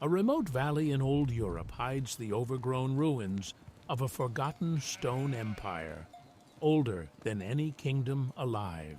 A remote valley in old Europe hides the overgrown ruins of a forgotten stone empire, older than any kingdom alive.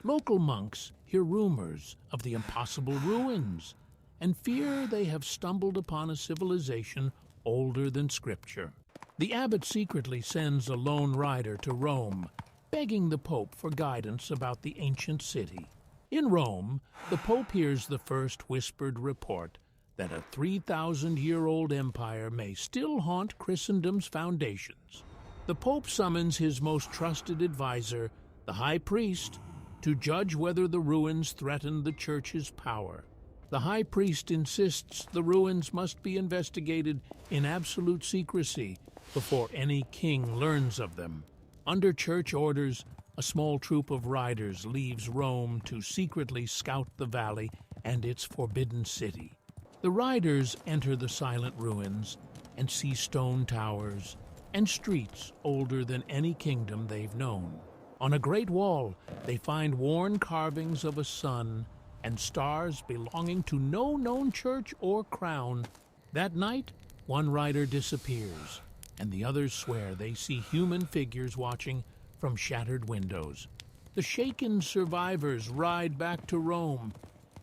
Local monks hear rumors of the impossible ruins and fear they have stumbled upon a civilization older than Scripture. The abbot secretly sends a lone rider to Rome, begging the Pope for guidance about the ancient city. In Rome, the Pope hears the first whispered report that a 3,000-year-old empire may still haunt Christendom's foundations. The Pope summons his most trusted advisor, the high priest, to judge whether the ruins threaten the Church's power. The high priest insists the ruins must be investigated in absolute secrecy before any king learns of them. Under Church orders, a small troop of riders leaves Rome to secretly scout the valley and its forbidden city. The riders enter the silent ruins and see stone towers and streets older than any kingdom they've known. On a great wall, they find worn carvings of a sun and stars belonging to no known church or crown. That night, one rider disappears, and the others swear they see human figures watching from shattered windows. The shaken survivors ride back to Rome,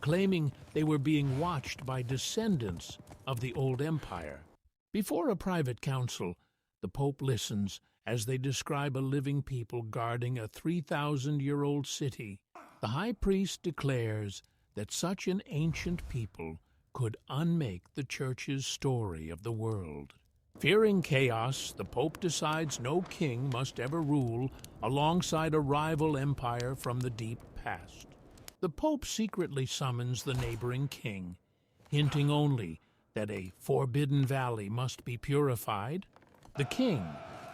claiming they were being watched by descendants of the old empire. Before a private council, the Pope listens as they describe a living people guarding a 3,000-year-old city. The high priest declares that such an ancient people could unmake the Church's story of the world. Fearing chaos, the Pope decides no king must ever rule alongside a rival empire from the deep past. The Pope secretly summons the neighboring king, hinting only that a forbidden valley must be purified. The king,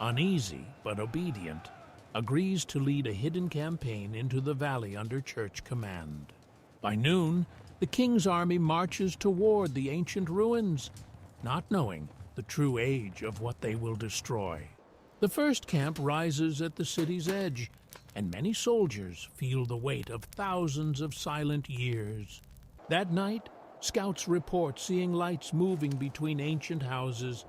uneasy but obedient, agrees to lead a hidden campaign into the valley under Church command. By noon, the king's army marches toward the ancient ruins, not knowing the true age of what they will destroy. The first camp rises at the city's edge, and many soldiers feel the weight of thousands of silent years. That night, scouts report seeing lights moving between ancient houses,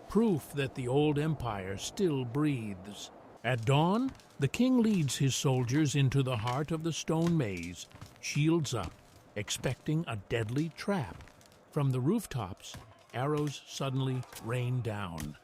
proof that the old empire still breathes. At dawn, the king leads his soldiers into the heart of the stone maze, shields up, expecting a deadly trap. From the rooftops, arrows suddenly rain down.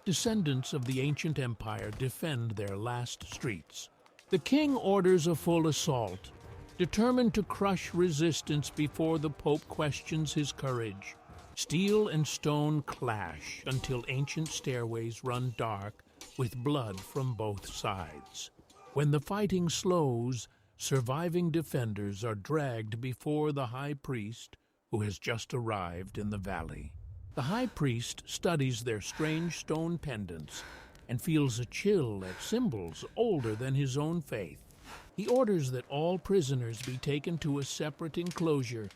Descendants of the ancient empire defend their last streets. The king orders a full assault, determined to crush resistance before the Pope questions his courage. Steel and stone clash until ancient stairways run dark with blood from both sides. When the fighting slows, surviving defenders are dragged before the high priest, who has just arrived in the valley. The high priest studies their strange stone pendants and feels a chill at symbols older than his own faith. He orders that all prisoners be taken to a separate enclosure,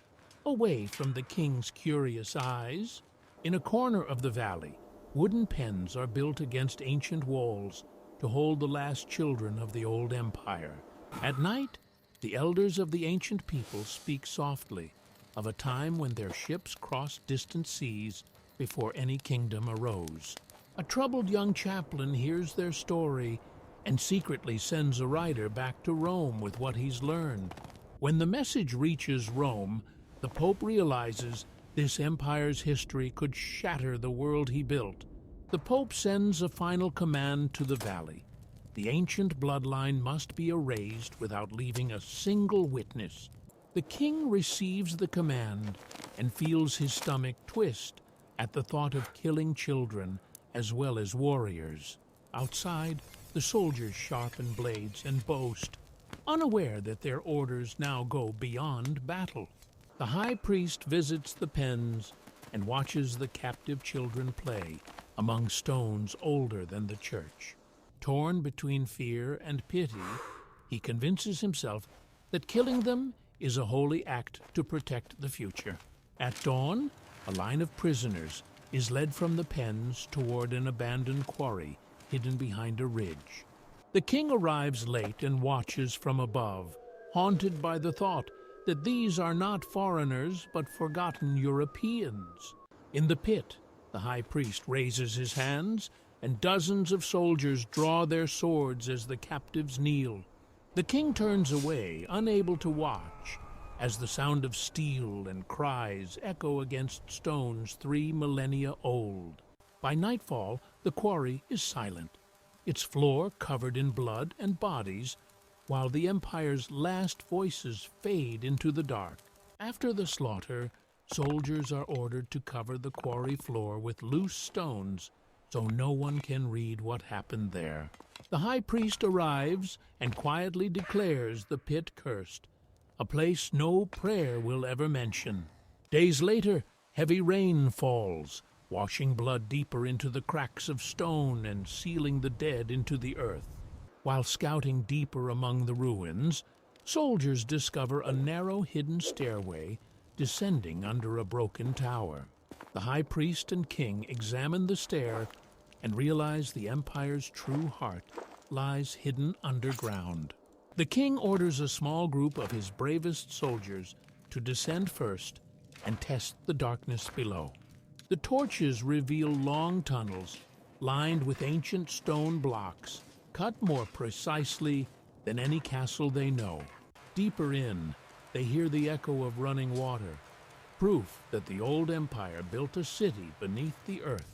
away from the king's curious eyes. In a corner of the valley, wooden pens are built against ancient walls to hold the last children of the old empire. At night, the elders of the ancient people speak softly of a time when their ships crossed distant seas before any kingdom arose. A troubled young chaplain hears their story and secretly sends a rider back to Rome with what he's learned. When the message reaches Rome, the Pope realizes this empire's history could shatter the world he built. The Pope sends a final command to the valley. The ancient bloodline must be erased without leaving a single witness. The king receives the command and feels his stomach twist at the thought of killing children as well as warriors. Outside, the soldiers sharpen blades and boast, unaware that their orders now go beyond battle. The high priest visits the pens and watches the captive children play among stones older than the church. Torn between fear and pity, he convinces himself that killing them is a holy act to protect the future. At dawn, a line of prisoners is led from the pens toward an abandoned quarry hidden behind a ridge. The king arrives late and watches from above, haunted by the thought that these are not foreigners but forgotten Europeans. In the pit, the high priest raises his hands, and dozens of soldiers draw their swords as the captives kneel. The king turns away, unable to watch, as the sound of steel and cries echo against stones 3 millennia old. By nightfall, the quarry is silent, its floor covered in blood and bodies, while the Empire's last voices fade into the dark. After the slaughter, soldiers are ordered to cover the quarry floor with loose stones so no one can read what happened there. The high priest arrives and quietly declares the pit cursed, a place no prayer will ever mention. Days later, heavy rain falls, washing blood deeper into the cracks of stone and sealing the dead into the earth. While scouting deeper among the ruins, soldiers discover a narrow hidden stairway descending under a broken tower. The high priest and king examine the stair and realize the Empire's true heart lies hidden underground. The king orders a small group of his bravest soldiers to descend first and test the darkness below. The torches reveal long tunnels lined with ancient stone blocks, cut more precisely than any castle they know. Deeper in, they hear the echo of running water, proof that the old empire built a city beneath the earth.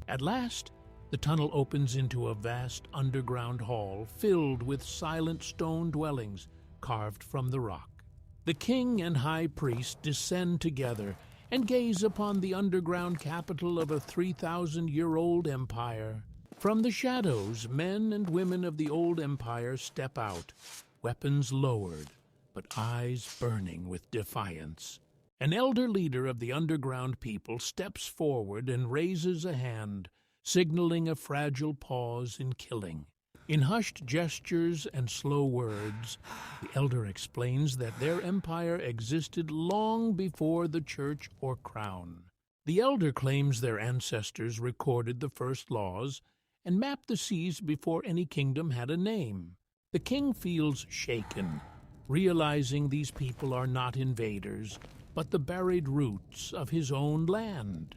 At last, the tunnel opens into a vast underground hall filled with silent stone dwellings carved from the rock. The king and high priest descend together and gaze upon the underground capital of a 3,000-year-old empire. From the shadows, men and women of the old empire step out, weapons lowered, but eyes burning with defiance. An elder leader of the underground people steps forward and raises a hand, signaling a fragile pause in killing. In hushed gestures and slow words, the elder explains that their empire existed long before the church or crown. The elder claims their ancestors recorded the first laws and mapped the seas before any kingdom had a name. The king feels shaken, realizing these people are not invaders, but the buried roots of his own land.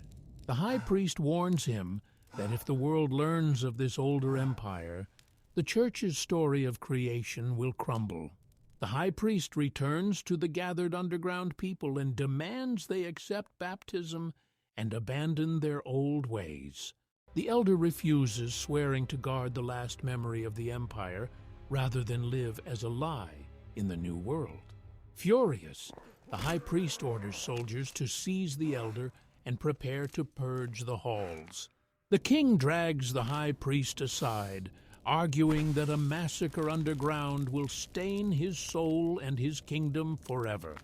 The high priest warns him that if the world learns of this older empire, the church's story of creation will crumble. The high priest returns to the gathered underground people and demands they accept baptism and abandon their old ways. The elder refuses, swearing to guard the last memory of the empire rather than live as a lie in the new world. Furious, the high priest orders soldiers to seize the elder and prepare to purge the halls. The king drags the high priest aside, arguing that a massacre underground will stain his soul and his kingdom forever.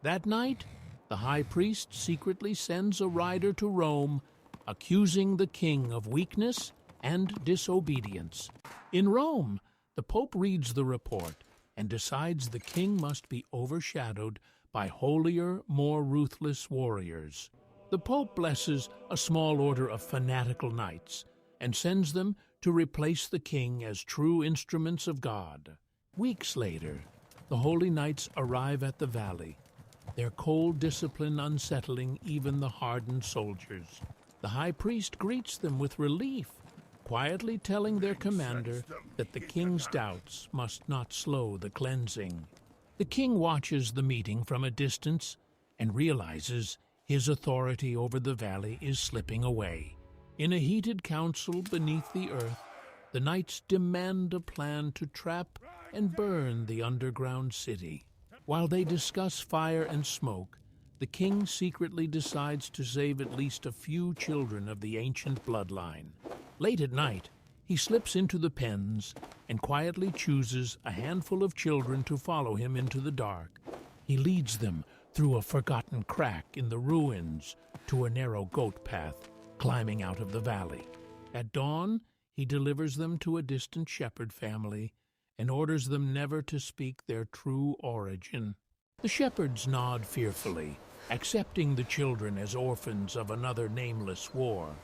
That night, the high priest secretly sends a rider to Rome, accusing the king of weakness and disobedience. In Rome, the Pope reads the report and decides the king must be overshadowed by holier, more ruthless warriors. The Pope blesses a small order of fanatical knights and sends them to replace the king as true instruments of God. Weeks later, the holy knights arrive at the valley, their cold discipline unsettling even the hardened soldiers. The high priest greets them with relief, quietly telling their commander that the king's doubts must not slow the cleansing. The king watches the meeting from a distance and realizes his authority over the valley is slipping away. In a heated council beneath the earth, the knights demand a plan to trap and burn the underground city. While they discuss fire and smoke, the king secretly decides to save at least a few children of the ancient bloodline. Late at night, he slips into the pens and quietly chooses a handful of children to follow him into the dark. He leads them through a forgotten crack in the ruins to a narrow goat path climbing out of the valley. At dawn, he delivers them to a distant shepherd family and orders them never to speak their true origin. The shepherds nod fearfully, accepting the children as orphans of another nameless war.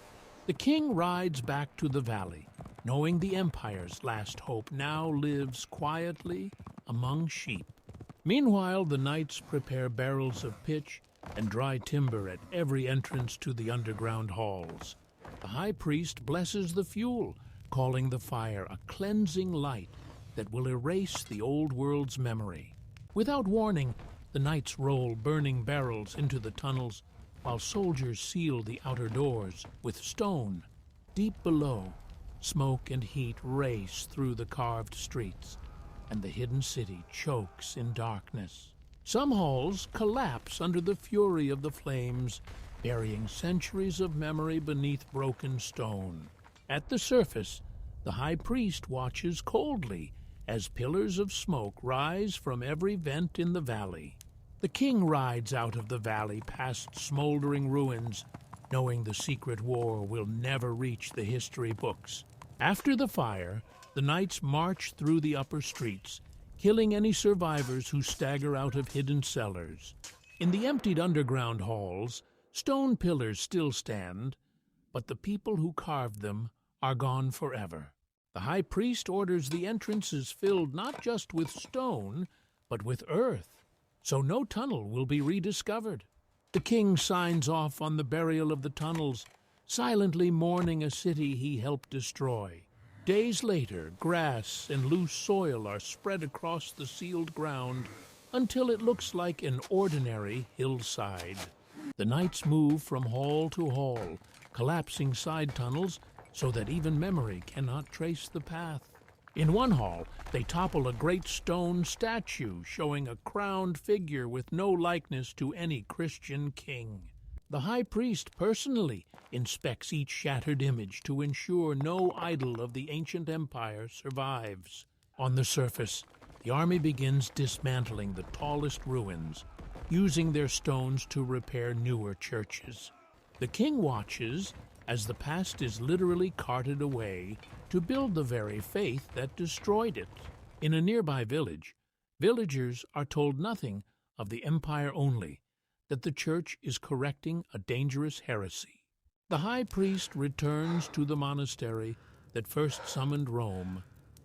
The king rides back to the valley, knowing the empire's last hope now lives quietly among sheep. Meanwhile, the knights prepare barrels of pitch and dry timber at every entrance to the underground halls. The high priest blesses the fuel, calling the fire a cleansing light that will erase the old world's memory. Without warning, the knights roll burning barrels into the tunnels, while soldiers seal the outer doors with stone. Deep below, smoke and heat race through the carved streets, and the hidden city chokes in darkness. Some halls collapse under the fury of the flames, burying centuries of memory beneath broken stone. At the surface, the high priest watches coldly as pillars of smoke rise from every vent in the valley. The king rides out of the valley past smoldering ruins, knowing the secret war will never reach the history books. After the fire, the knights march through the upper streets, killing any survivors who stagger out of hidden cellars. In the emptied underground halls, stone pillars still stand, but the people who carved them are gone forever. The high priest orders the entrances filled not just with stone, but with earth, so no tunnel will be rediscovered. The king signs off on the burial of the tunnels, silently mourning a city he helped destroy. Days later, grass and loose soil are spread across the sealed ground until it looks like an ordinary hillside. The knights move from hall to hall, collapsing side tunnels so that even memory cannot trace the path. In one hall, they topple a great stone statue showing a crowned figure with no likeness to any Christian king. The high priest personally inspects each shattered image to ensure no idol of the ancient empire survives. On the surface, the army begins dismantling the tallest ruins, using their stones to repair newer churches. The king watches as the past is literally carted away to build the very faith that destroyed it. In a nearby village, villagers are told nothing of the empire only, that the church is correcting a dangerous heresy. The high priest returns to the monastery that first summoned Rome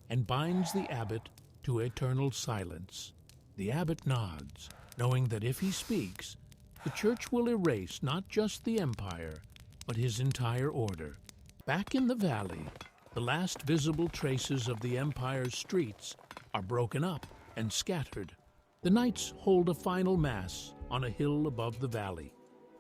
and binds the abbot to eternal silence. The abbot nods, knowing that if he speaks, the church will erase not just the empire, but his entire order. Back in the valley, the last visible traces of the empire's streets are broken up and scattered. The knights hold a final mass on a hill above the valley,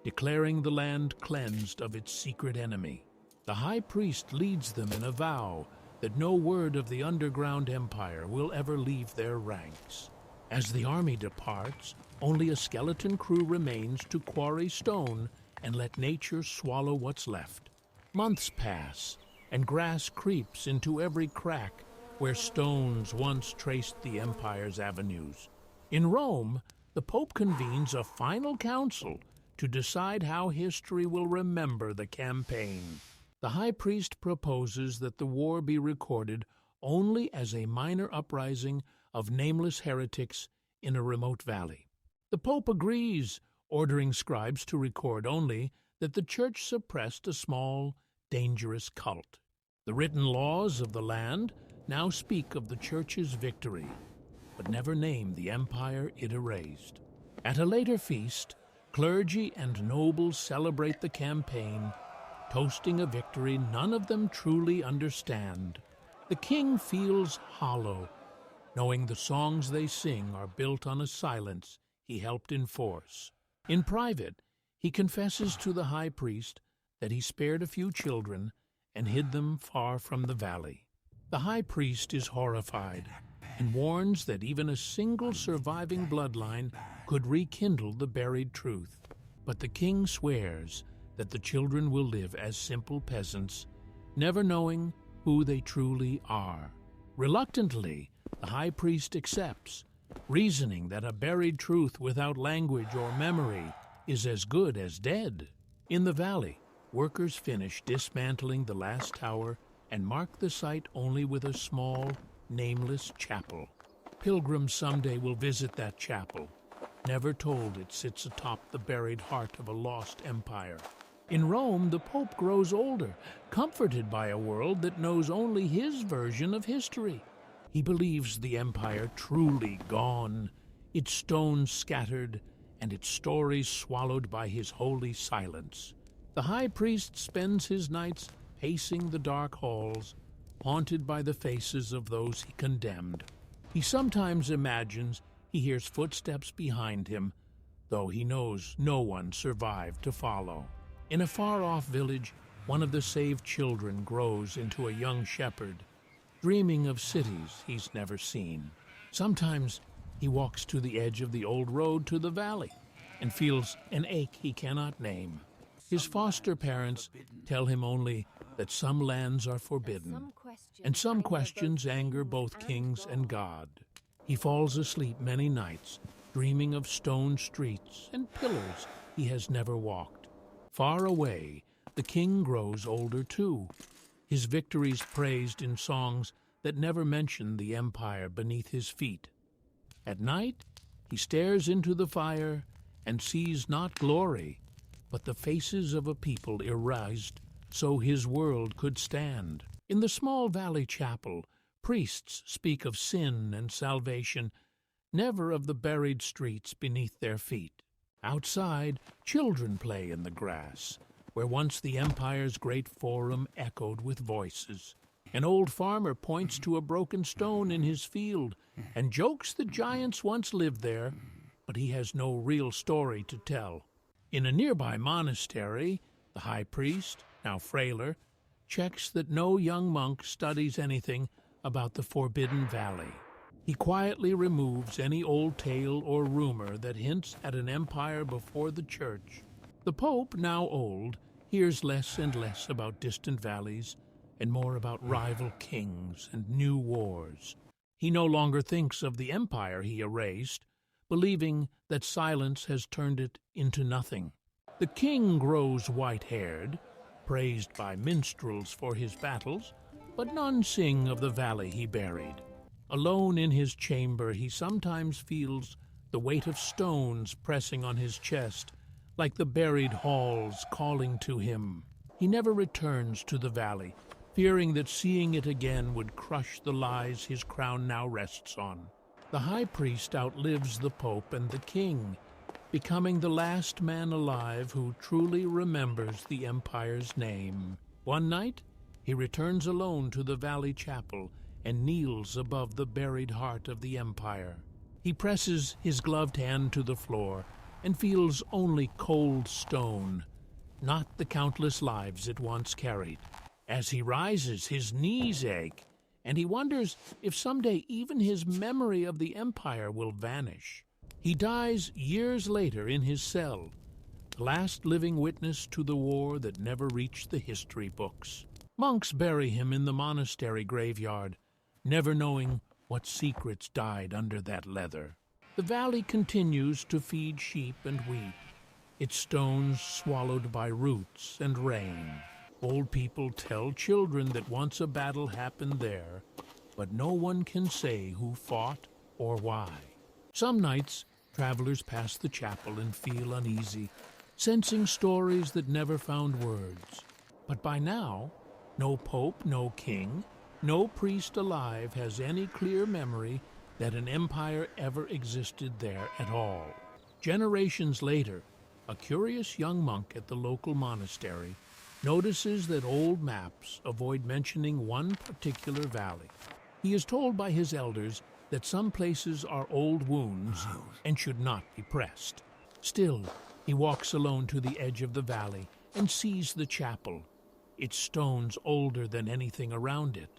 declaring the land cleansed of its secret enemy. The high priest leads them in a vow that no word of the underground empire will ever leave their ranks. As the army departs, only a skeleton crew remains to quarry stone and let nature swallow what's left. Months pass, and grass creeps into every crack where stones once traced the empire's avenues. In Rome, the Pope convenes a final council to decide how history will remember the campaign. The high priest proposes that the war be recorded only as a minor uprising of nameless heretics in a remote valley. The Pope agrees, ordering scribes to record only that the church suppressed a small, dangerous cult. The written laws of the land now speak of the church's victory, but never name the empire it erased. At a later feast, clergy and nobles celebrate the campaign, toasting a victory none of them truly understand. The king feels hollow, knowing the songs they sing are built on a silence he helped enforce. In private, he confesses to the high priest that he spared a few children and hid them far from the valley. The high priest is horrified and warns that even a single surviving bloodline could rekindle the buried truth. But the king swears that the children will live as simple peasants, never knowing who they truly are. Reluctantly, the high priest accepts, reasoning that a buried truth without language or memory is as good as dead. In the valley, workers finish dismantling the last tower and mark the site only with a small, nameless chapel. Pilgrims someday will visit that chapel, never told it sits atop the buried heart of a lost empire. In Rome, the Pope grows older, comforted by a world that knows only his version of history. He believes the empire truly gone, its stones scattered, and its stories swallowed by his holy silence. The high priest spends his nights pacing the dark halls, haunted by the faces of those he condemned. He sometimes imagines he hears footsteps behind him, though he knows no one survived to follow. In a far-off village, one of the saved children grows into a young shepherd, dreaming of cities he's never seen. Sometimes he walks to the edge of the old road to the valley and feels an ache he cannot name. His foster parents tell him only that some lands are forbidden, and some questions anger both kings and God. He falls asleep many nights, dreaming of stone streets and pillars he has never walked. Far away, the king grows older too, his victories praised in songs that never mention the empire beneath his feet. At night, he stares into the fire and sees not glory, but the faces of a people erased so his world could stand. In the small valley chapel, priests speak of sin and salvation, never of the buried streets beneath their feet. Outside, children play in the grass, where once the empire's great forum echoed with voices. An old farmer points to a broken stone in his field and jokes that giants once lived there, but he has no real story to tell. In a nearby monastery, the high priest, now frailer, checks that no young monk studies anything about the Forbidden Valley. He quietly removes any old tale or rumor that hints at an empire before the church. The Pope, now old, hears less and less about distant valleys and more about rival kings and new wars. He no longer thinks of the empire he erased, believing that silence has turned it into nothing. The king grows white-haired, praised by minstrels for his battles, but none sing of the valley he buried. Alone in his chamber, he sometimes feels the weight of stones pressing on his chest, like the buried halls calling to him. He never returns to the valley, fearing that seeing it again would crush the lies his crown now rests on. The high priest outlives the Pope and the king, becoming the last man alive who truly remembers the empire's name. One night, he returns alone to the valley chapel and kneels above the buried heart of the empire. He presses his gloved hand to the floor and feels only cold stone, not the countless lives it once carried. As he rises, his knees ache, and he wonders if someday even his memory of the empire will vanish. He dies years later in his cell, the last living witness to the war that never reached the history books. Monks bury him in the monastery graveyard, never knowing what secrets died under that leather. The valley continues to feed sheep and wheat, its stones swallowed by roots and rain. Old people tell children that once a battle happened there, but no one can say who fought or why. Some nights, travelers pass the chapel and feel uneasy, sensing stories that never found words. But by now, no pope, no king, no priest alive has any clear memory that an empire ever existed there at all. Generations later, a curious young monk at the local monastery notices that old maps avoid mentioning one particular valley. He is told by his elders that some places are old wounds and should not be pressed. Still, he walks alone to the edge of the valley and sees the chapel, its stones older than anything around it.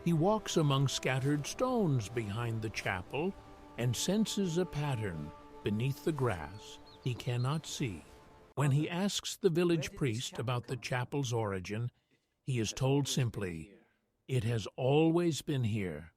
He walks among scattered stones behind the chapel and senses a pattern beneath the grass he cannot see. When he asks the village priest about the chapel's origin, he is told simply, "It has always been here."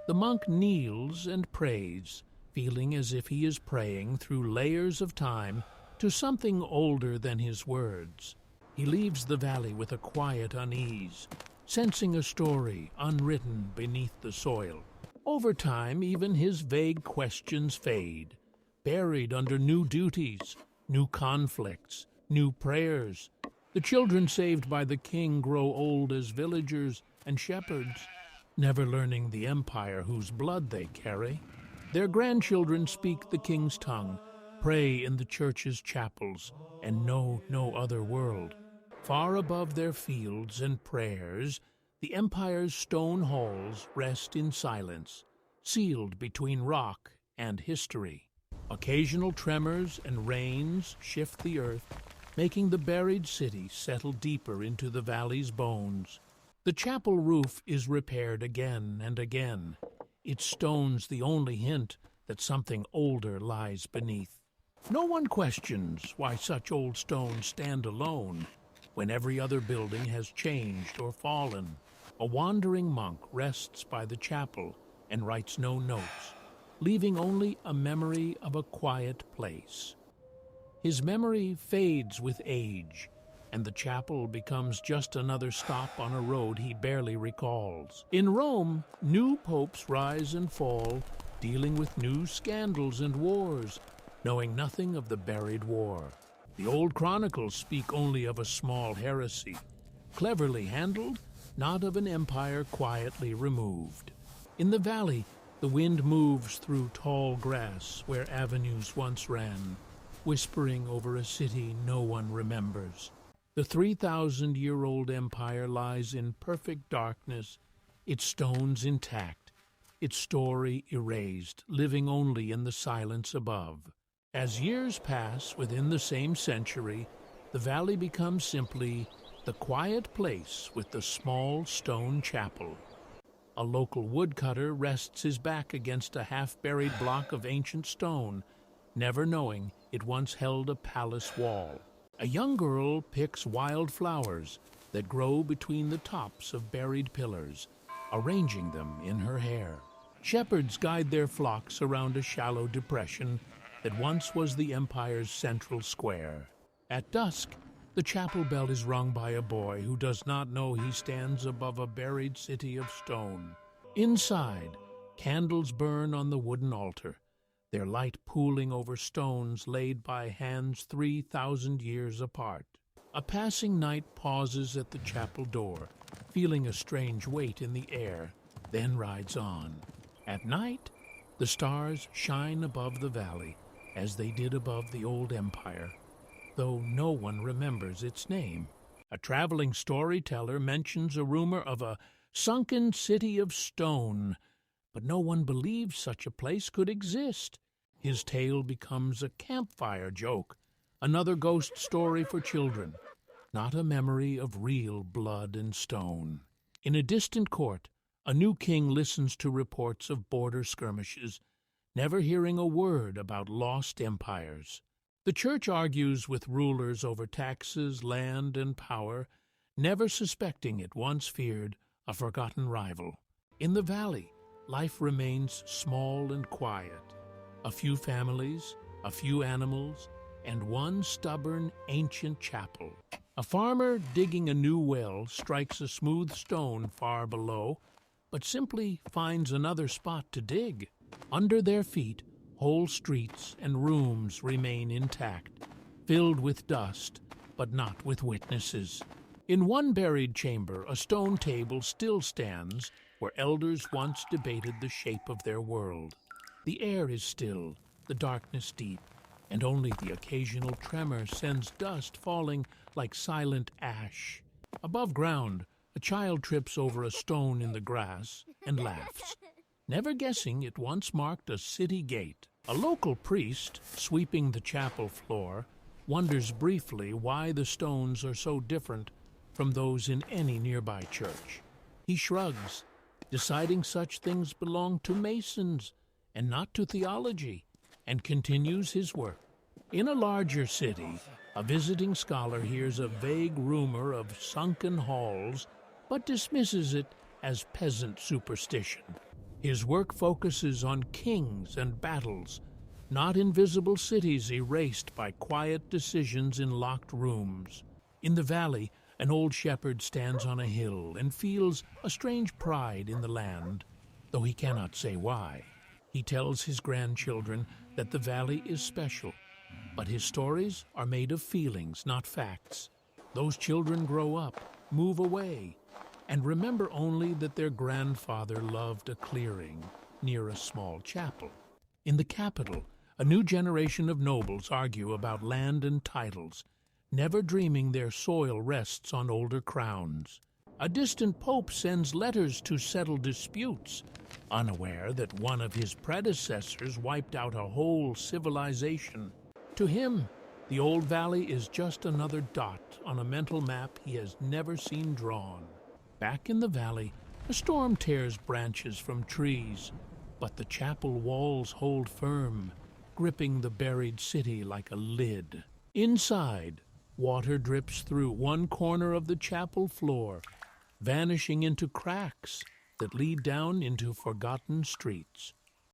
The monk kneels and prays, feeling as if he is praying through layers of time to something older than his words. He leaves the valley with a quiet unease, sensing a story unwritten beneath the soil. Over time, even his vague questions fade, buried under new duties, new conflicts, new prayers. The children saved by the king grow old as villagers and shepherds, never learning the empire whose blood they carry. Their grandchildren speak the king's tongue, pray in the church's chapels, and know no other world. Far above their fields and prayers, the empire's stone halls rest in silence, sealed between rock and history. Occasional tremors and rains shift the earth, making the buried city settle deeper into the valley's bones. The chapel roof is repaired again and again, its stones the only hint that something older lies beneath. No one questions why such old stones stand alone when every other building has changed or fallen. A wandering monk rests by the chapel and writes no notes, leaving only a memory of a quiet place. His memory fades with age, and the chapel becomes just another stop on a road he barely recalls. In Rome, new popes rise and fall, dealing with new scandals and wars, knowing nothing of the buried war. The old chronicles speak only of a small heresy, cleverly handled, not of an empire quietly removed. In the valley, the wind moves through tall grass where avenues once ran, whispering over a city no one remembers. The 3,000-year-old empire lies in perfect darkness, its stones intact, its story erased, living only in the silence above. As years pass within the same century, the valley becomes simply the quiet place with the small stone chapel. A local woodcutter rests his back against a half-buried block of ancient stone, never knowing it once held a palace wall. A young girl picks wild flowers that grow between the tops of buried pillars, arranging them in her hair. Shepherds guide their flocks around a shallow depression that once was the empire's central square. At dusk, the chapel bell is rung by a boy who does not know he stands above a buried city of stone. Inside, candles burn on the wooden altar, their light pooling over stones laid by hands 3,000 years apart. A passing knight pauses at the chapel door, feeling a strange weight in the air, then rides on. At night, the stars shine above the valley, as they did above the old empire, though no one remembers its name. A traveling storyteller mentions a rumor of a sunken city of stone, but no one believes such a place could exist. His tale becomes a campfire joke, another ghost story for children, not a memory of real blood and stone. In a distant court, a new king listens to reports of border skirmishes, never hearing a word about lost empires. The church argues with rulers over taxes, land, and power, never suspecting it once feared a forgotten rival. In the valley, life remains small and quiet. A few families, a few animals, and one stubborn, ancient chapel. A farmer digging a new well strikes a smooth stone far below, but simply finds another spot to dig. Under their feet, whole streets and rooms remain intact, filled with dust, but not with witnesses. In one buried chamber, a stone table still stands where elders once debated the shape of their world. The air is still, the darkness deep, and only the occasional tremor sends dust falling like silent ash. Above ground, a child trips over a stone in the grass and laughs, never guessing it once marked a city gate. A local priest, sweeping the chapel floor, wonders briefly why the stones are so different from those in any nearby church. He shrugs, deciding such things belong to masons and not to theology, and continues his work. In a larger city, a visiting scholar hears a vague rumor of sunken halls, but dismisses it as peasant superstition. His work focuses on kings and battles, not invisible cities erased by quiet decisions in locked rooms. In the valley, an old shepherd stands on a hill and feels a strange pride in the land, though he cannot say why. He tells his grandchildren that the valley is special, but his stories are made of feelings, not facts. Those children grow up, move away, and remember only that their grandfather loved a clearing near a small chapel. In the capital, A new generation of nobles argue about land and titles, never dreaming their soil rests on older crowns. A distant pope sends letters to settle disputes, unaware that one of his predecessors wiped out a whole civilization. To him, the old valley is just another dot on a mental map he has never seen drawn. Back in the valley, a storm tears branches from trees, but the chapel walls hold firm, gripping the buried city like a lid. Inside, water drips through one corner of the chapel floor, vanishing into cracks that lead down into forgotten streets.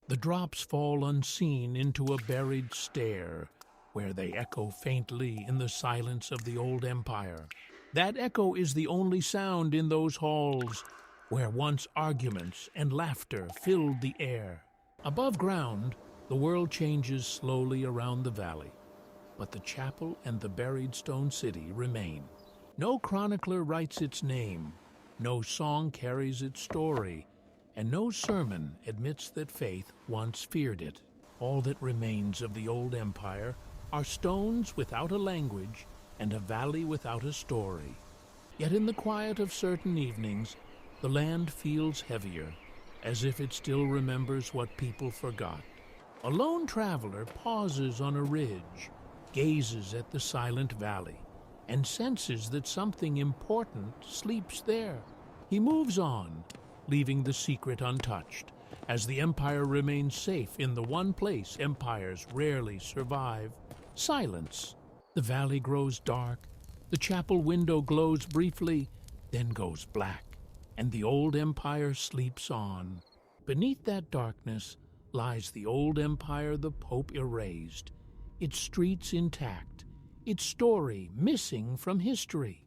The drops fall unseen into a buried stair, where they echo faintly in the silence of the old empire. That echo is the only sound in those halls, where once arguments and laughter filled the air. Above ground, the world changes slowly around the valley, but the chapel and the buried stone city remain. No chronicler writes its name, no song carries its story, and no sermon admits that faith once feared it. All that remains of the old empire are stones without a language and a valley without a story. Yet in the quiet of certain evenings, the land feels heavier, as if it still remembers what people forgot. A lone traveler pauses on a ridge, gazes at the silent valley, and senses that something important sleeps there. He moves on, leaving the secret untouched, as the empire remains safe in the one place empires rarely survive: silence. The valley grows dark, the chapel window glows briefly, then goes black, and the old empire sleeps on. Beneath that darkness lies the old empire the Pope erased, its streets intact, its story missing from history.